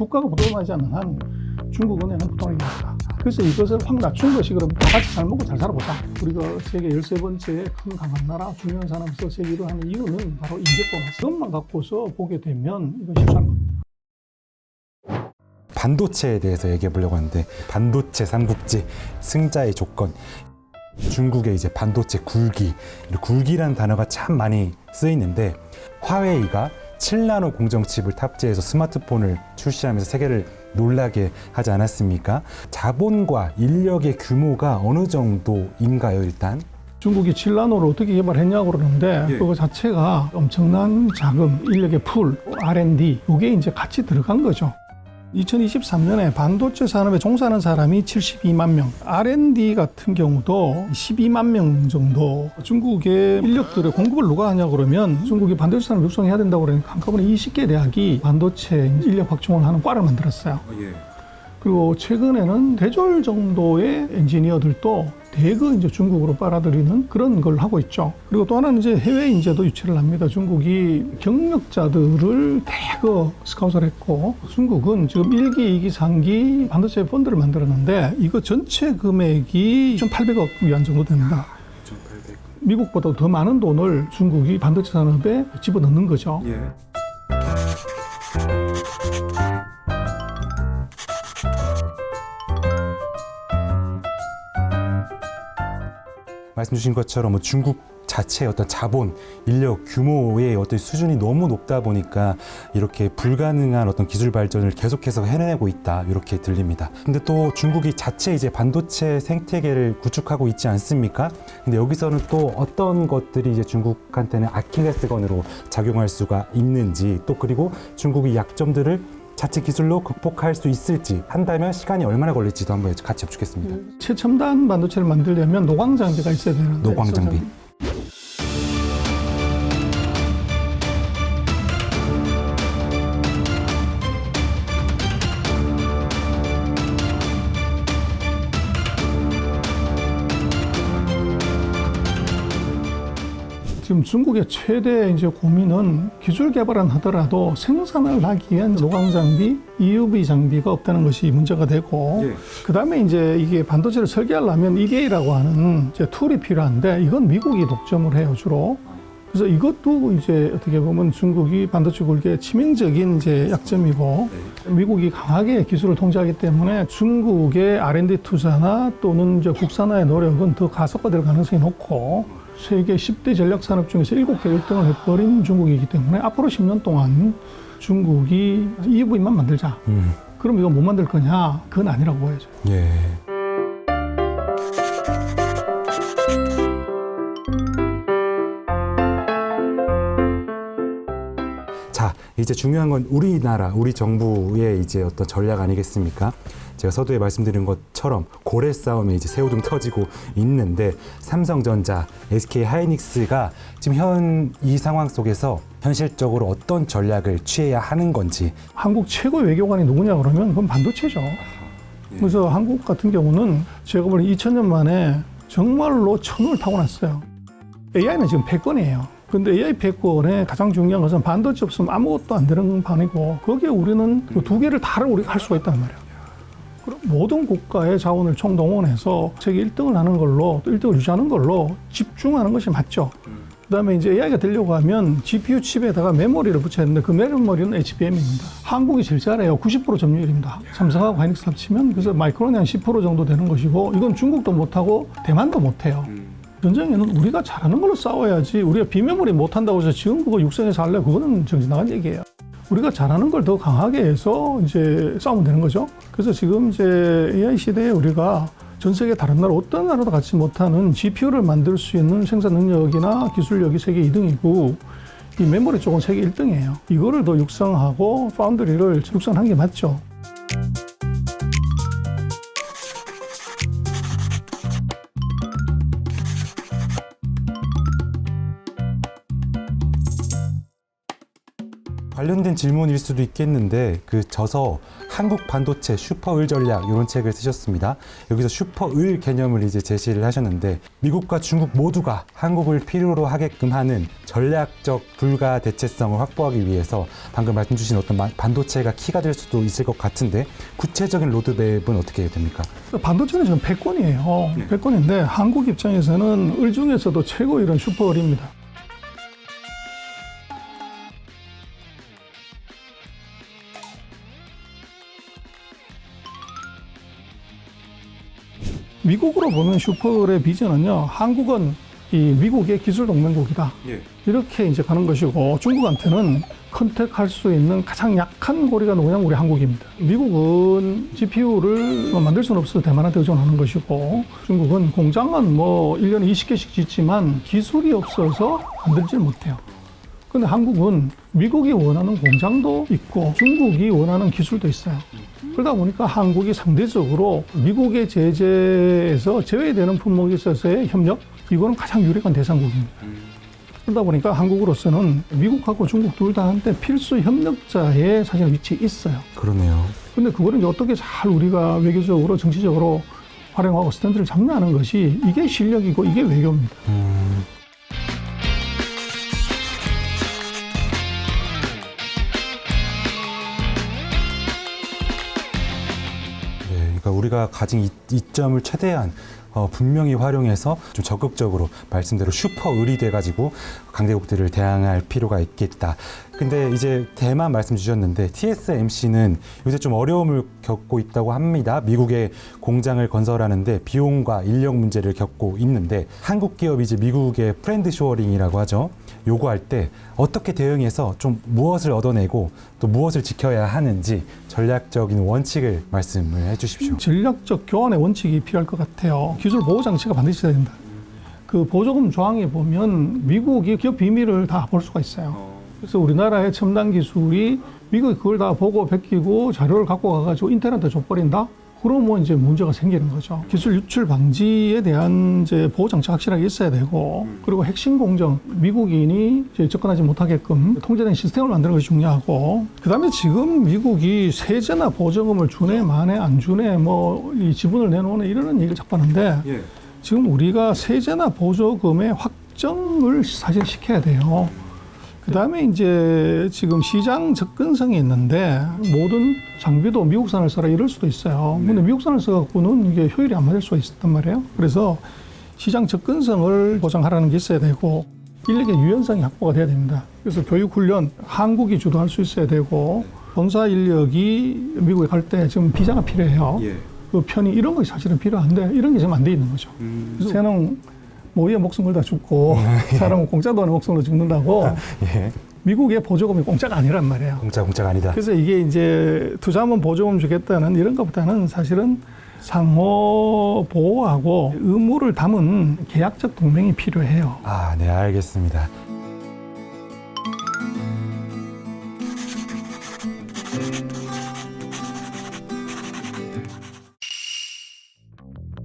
국가가 부도하지 않는 한 중국 은행은 부도하겠다. 그래서 이것을 확 낮춘 것이 그럼 다 같이 잘 먹고 잘 살아보자. 우리가 세계 13번째 큰 강한 나라, 중요한 사람으로서 세계 1위 하는 이유는 바로 인재보너스. 이것만 갖고서 보게 되면 이건 쉽지 않은 겁니다. 반도체에 대해서 얘기해 보려고 하는데, 반도체 삼국지 승자의 조건. 중국의 이제 반도체 굴기, 굴기라는 단어가 참 많이 쓰이는데, 화웨이가 7나노 공정칩을 탑재해서 스마트폰을 출시하면서 세계를 놀라게 하지 않았습니까? 자본과 인력의 규모가 어느 정도인가요, 일단? 중국이 7나노를 어떻게 개발했냐고 그러는데 그거 자체가 엄청난 자금, 인력의 풀, R&D 이게 이제 같이 들어간 거죠. 2023년에 반도체 산업에 종사하는 사람이 72만 명, R&D 같은 경우도 12만 명 정도. 중국의 인력들의 공급을 누가 하냐 그러면 중국이 반도체 산업 육성해야 된다고 그러니까 한꺼번에 20개 대학이 반도체 인력 확충을 하는 과를 만들었어요. 그리고 최근에는 대졸 정도의 엔지니어들도 대거 이제 중국으로 빨아들이는 그런 걸 하고 있죠. 그리고 또 하나는 이제 해외 인재도 유치를 합니다. 중국이 경력자들을 대거 스카웃을 했고, 중국은 지금 1기, 2기, 3기 반도체 펀드를 만들었는데 이거 전체 금액이 1,800억 위안 정도 됩니다. 미국보다 더 많은 돈을 중국이 반도체 산업에 집어넣는 거죠. 말씀 주신 것처럼 중국 자체의 어떤 자본, 인력 규모의 어떤 수준이 너무 높다 보니까 이렇게 불가능한 어떤 기술 발전을 계속해서 해내고 있다, 이렇게 들립니다. 근데 또 중국이 자체 이제 반도체 생태계를 구축하고 있지 않습니까? 근데 여기서는 또 어떤 것들이 이제 중국한테는 아킬레스건으로 작용할 수가 있는지, 또 그리고 중국의 약점들을 자체 기술로 극복할 수 있을지, 한다면 시간이 얼마나 걸릴지도 한번 같이 여쭙겠습니다. 최첨단 반도체를 만들려면 노광 장비가 있어야 되는데. 노광 장비. 지금 중국의 최대 이제 고민은 기술 개발은 하더라도 생산을 하기 위한 노광 장비, EUV 장비가 없다는 것이 문제가 되고, 그 다음에 이제 이게 반도체를 설계하려면 EDA라고 하는 이제 툴이 필요한데 이건 미국이 독점을 해요, 주로. 그래서 이것도 이제 어떻게 보면 중국이 반도체 굴기의 치명적인 이제 약점이고, 미국이 강하게 기술을 통제하기 때문에 중국의 R&D 투자나 또는 이제 국산화의 노력은 더 가속화될 가능성이 높고, 세계 10대 전략 산업 중에서 7개 1등을 해버린 중국이기 때문에 앞으로 10년 동안 중국이 EUV만 만들자. 그럼 이거 못 만들 거냐? 그건 아니라고 보여져요. 자, 이제 중요한 건 우리나라, 우리 정부의 이제 어떤 전략 아니겠습니까? 제가 서두에 말씀드린 것처럼 고래 싸움에 이제 새우등 터지고 있는데, 삼성전자, SK 하이닉스가 지금 현 이 상황 속에서 현실적으로 어떤 전략을 취해야 하는 건지. 한국 최고 외교관이 누구냐 그러면 그건 반도체죠. 그래서 한국 같은 경우는 제가 보는 2000년 만에 정말로 천을 타고났어요. AI는 지금 패권이에요. 근데 AI 패권의 가장 중요한 것은 반도체 없으면 아무것도 안 되는 판이고, 거기에 우리는 그 두 개를 다를 우리가 할 수가 있단 말이에요. 그럼 모든 국가의 자원을 총동원해서 세계 1등을 하는 걸로, 또 1등을 유지하는 걸로 집중하는 것이 맞죠. 그 다음에 이제 AI가 되려고 하면 GPU 칩에다가 메모리를 붙여야 되는데 그 메모리는 HBM입니다. 한국이 제일 잘해요. 90% 점유율입니다. 삼성하고 하이닉스 합치면. 그래서 마이크론이 한 10% 정도 되는 것이고, 이건 중국도 못하고 대만도 못해요. 전쟁에는 우리가 잘하는 걸로 싸워야지, 우리가 비메모리 못한다고 해서 지금 그거 육성에서 할래? 그거는 정신 나간 얘기예요. 우리가 잘하는 걸 더 강하게 해서 이제 싸우면 되는 거죠. 그래서 지금 이제 AI 시대에 우리가 전 세계 다른 나라, 어떤 나라도 갖지 못하는 GPU를 만들 수 있는 생산 능력이나 기술력이 세계 2등이고, 이 메모리 쪽은 세계 1등이에요. 이거를 더 육성하고 파운드리를 육성한 게 맞죠. 관련된 질문일 수도 있겠는데 그 저서 한국 반도체 슈퍼을 전략 이런 책을 쓰셨습니다. 여기서 슈퍼을 개념을 이제 제시를 하셨는데 미국과 중국 모두가 한국을 필요로 하게끔 하는 전략적 불가 대체성을 확보하기 위해서 방금 말씀 주신 어떤 반도체가 키가 될 수도 있을 것 같은데 구체적인 로드맵은 어떻게 됩니까? 반도체는 지금 100권이에요. 100권인데 한국 입장에서는 을 중에서도 최고 이런 슈퍼을입니다. 미국으로 보는 슈퍼의 비전은요, 한국은 이 미국의 기술 동맹국이다. 이렇게 이제 가는 것이고, 중국한테는 컨택할 수 있는 가장 약한 고리가 누구냐? 우리 한국입니다. 미국은 GPU를 만들 수는 없어서 대만한테 의존하는 것이고, 중국은 공장은 뭐 1년에 20개씩 짓지만 기술이 없어서 만들지 못해요. 근데 한국은 미국이 원하는 공장도 있고 중국이 원하는 기술도 있어요. 그러다 보니까 한국이 상대적으로 미국의 제재에서 제외되는 품목에 있어서의 협력, 이거는 가장 유력한 대상국입니다. 그러다 보니까 한국으로서는 미국하고 중국 둘 다한테 필수 협력자의 사실 위치에 있어요. 그러네요. 근데 그거를 이제 어떻게 잘 우리가 외교적으로 정치적으로 활용하고 스탠드를 잡냐는 것이 이게 실력이고 이게 외교입니다. 그러니까 우리가 가진 이점을 최대한 분명히 활용해서 좀 적극적으로 말씀대로 슈퍼을이 돼가지고 강대국들을 대항할 필요가 있겠다. 근데 이제 대만 말씀 주셨는데 TSMC는 요새 좀 어려움을 겪고 있다고 합니다. 미국에 공장을 건설하는데 비용과 인력 문제를 겪고 있는데 한국 기업이 이제 미국의 프렌드 쇼어링이라고 하죠. 요구할 때 어떻게 대응해서 좀 무엇을 얻어내고 또 무엇을 지켜야 하는지 전략적인 원칙을 말씀을 해주십시오. 전략적 교환의 원칙이 필요할 것 같아요. 기술 보호 장치가 반드시 있어야 된다. 그 보조금 조항에 보면 미국이 기업 비밀을 다 볼 수가 있어요. 그래서 우리나라의 첨단 기술이 미국이 그걸 다 보고 베끼고 자료를 갖고 가가지고 인터넷에 줘버린다? 그러면 이제 문제가 생기는 거죠. 기술 유출 방지에 대한 이제 보호 장치가 확실하게 있어야 되고, 그리고 핵심 공정, 미국인이 이제 접근하지 못하게끔 통제된 시스템을 만드는 것이 중요하고, 그 다음에 지금 미국이 세제나 보조금을 주네, 마네, 안 주네, 뭐, 이 지분을 내놓네, 이러는 얘기를 자꾸 하는데, 지금 우리가 세제나 보조금의 확정을 사실 시켜야 돼요. 그 다음에 이제 지금 시장 접근성이 있는데 모든 장비도 미국산을 써라 이럴 수도 있어요. 근데 미국산을 써갖고는 이게 효율이 안 맞을 수가 있단 말이에요. 그래서 시장 접근성을 보장하라는 게 있어야 되고 인력의 유연성이 확보가 돼야 됩니다. 그래서 교육훈련 한국이 주도할 수 있어야 되고 본사 인력이 미국에 갈 때 지금 비자가 필요해요. 그 편의 이런 것이 사실은 필요한데 이런 게 지금 안 돼 있는 거죠. 그래서 새는 모의에 목숨 걸다 죽고 사람은 공짜도 아닌 목숨으로 죽는다고. 미국의 보조금이 공짜가 아니란 말이에요. 공짜가 아니다. 그래서 이게 이제 투자하면 보조금 주겠다는 이런 것보다는 사실은 상호 보호하고 의무를 담은 계약적 동맹이 필요해요. 아, 네, 알겠습니다.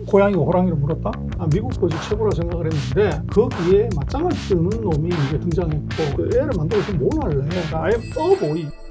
고양이가 호랑이를 물었다? 아, 미국 거지 최고라 생각을 했는데 거기에 맞짱을 뜨는 놈이 이제 등장했고 그 애를 만들어서 뭘 할래? I am a boy.